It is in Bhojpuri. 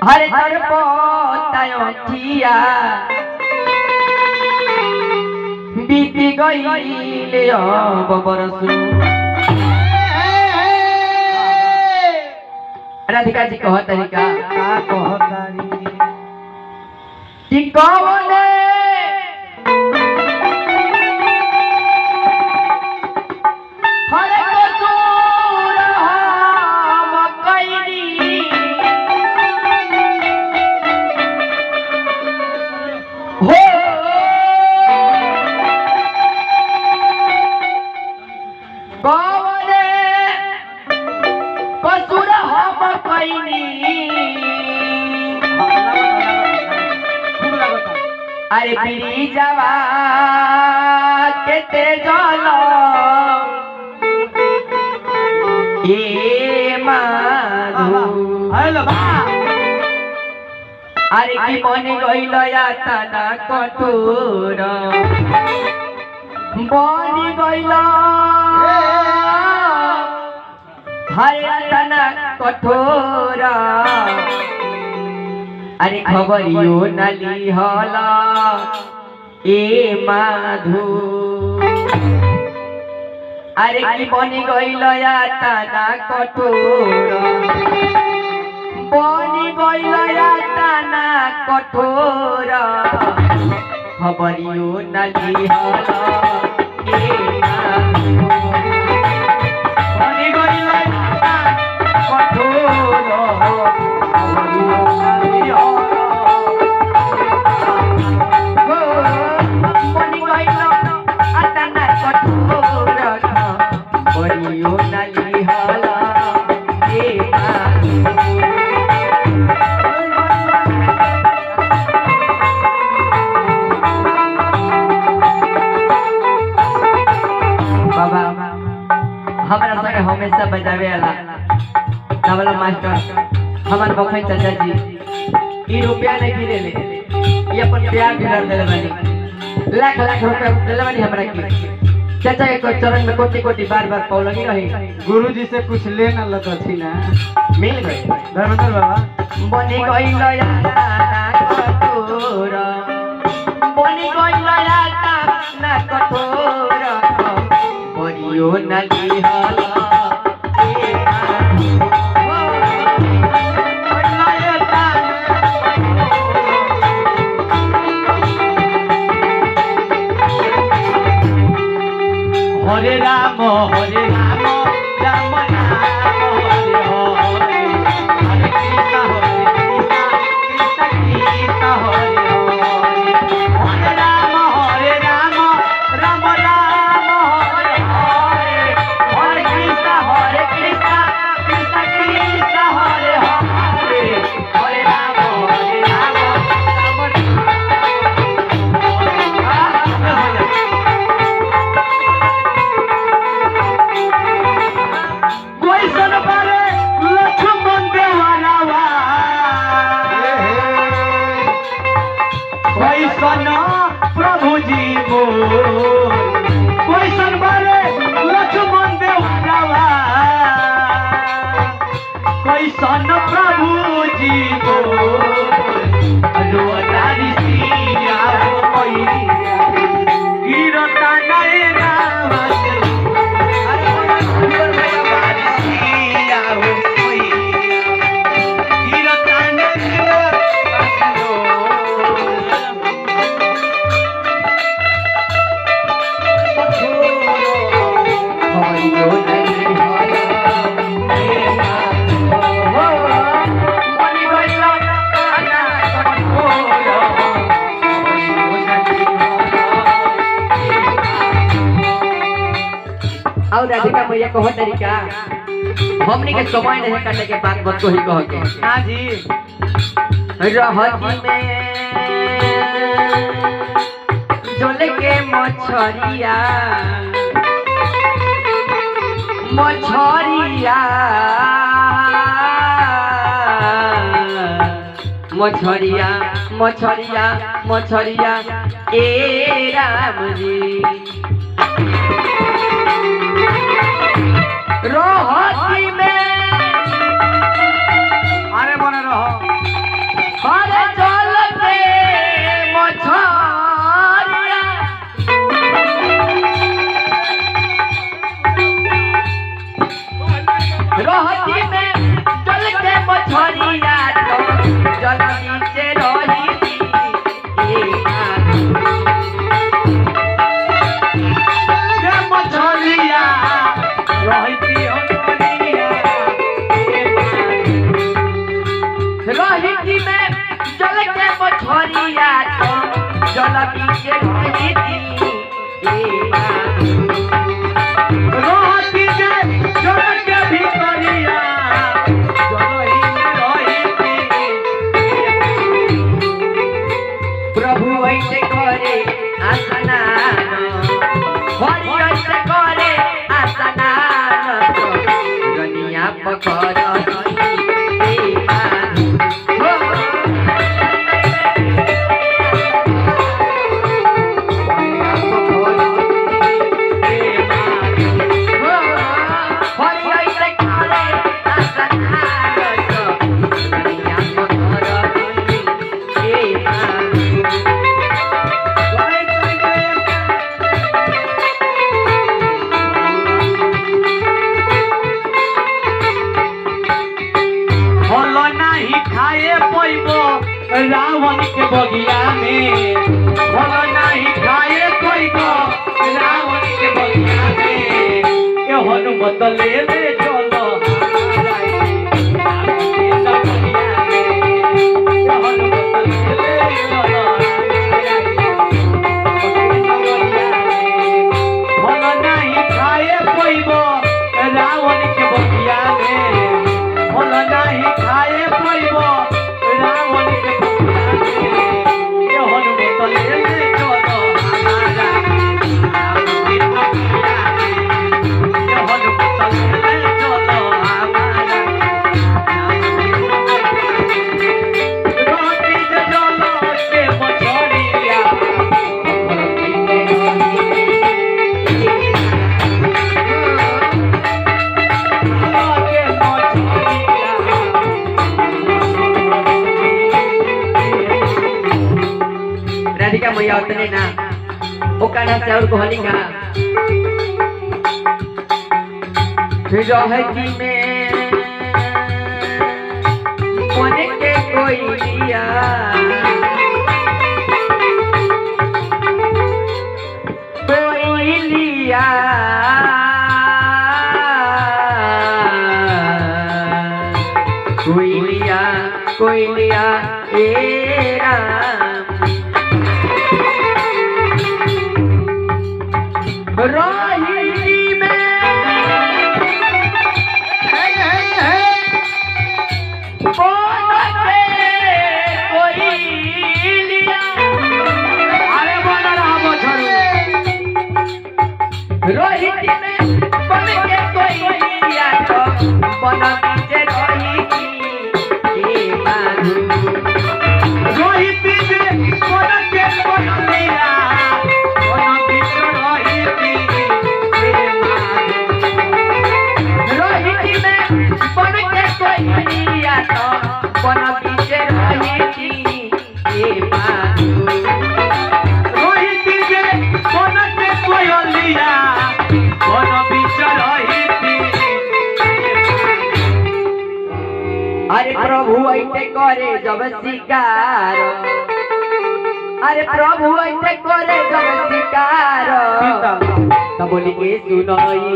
हरे तर पोतायो थिया बीती गईले अब बरसु। राधिका जी कह तरीका कि कौने हरे कसूर हम कईनी हो कौने कसूर हम कईनी। अरे पीरी जावा केते जलो ए माधु अरे की मने गइल या तना कठोर बनी गइल हरे तना कठोर। अरे खबरियो नली हला ए माधु अरे की बनी गइल या तना कठोर बनी गइल या तना कठोर। खबरियो नली हला ए माधु बनी गइल या तना कठोर खबरियो नली हमारा संगे हमेशा बजावे वाला तबला मास्टर हमार बखई चाचा जी ई रुपया नहीं गिरे ले ये अपन प्यार गिरल देले बानी लाख लाख रुपया देले बानी हमरा के चाचा के चरण में कोटि कोटि बार पौलगी रही। गुरुजी से कुछ लेना लगा थी ना मिल गई धर्मेंद्र बाबा बनी गइल या तना कठोर बनी गइल या तना कठोर बरियो नली हला ए हरे राम हरे राम राम नाम हरे हरे हरे कृष्ण कृष्ण कृष्ण हरे हरे हरे राम राम राम हरे हरे हरे कृष्ण कृष्ण कृष्ण हरे हरे हरे राम प्रभु जी कोई बारे लक्ष्मण देवरावा कोई सन प्रभु जी रोतारी सिया कोई गिरता नए नाम और राधिका मैया कहो तरीका हमनी के समय नहीं करने के बात बत को ही कह के हां जी रहती में जोले के मछरिया मछरिया मछरिया मछरिया मछरिया ए राम जी रोहती में अरे बने रहो रोहिती में जल के मछरिया तो जल बीचे रोहिती रोहिती के जल के भीतरिया जलही में रोहिती प्रभु ऐसे करे आसनान हरि ऐसे करे आसनान दुनिया पकड़ रावण के बगिया में फल नहीं खाए कोई को रावण के बगिया में के हनुमत ले ले चलो फल नहीं खाए कोई को रावण के बगिया में फल नहीं खाए कोई को रावण के राधिका मैया उतने ना ओकाना से और कहनी का रोहिती में मन के कोई लिया कोई लिया कोई लिया ए राम रोहिती में कोई लिया अरे बोला राम रोहिती में बन के कोई लिया तो बन पीछे रोहिती के बाजू रोहिती में बन के कोई लिया बन पीछे रोहिती के रोहिती में बन के कोई लिया तो बन पीछे रोहिती के बाजू रोहिती में बन के कोई लिया बन पीछे रोहिती अरे प्रभु ऐसे करे जब शिकार अरे प्रभु ऐसे करे जब शिकार तब बोली के सुनई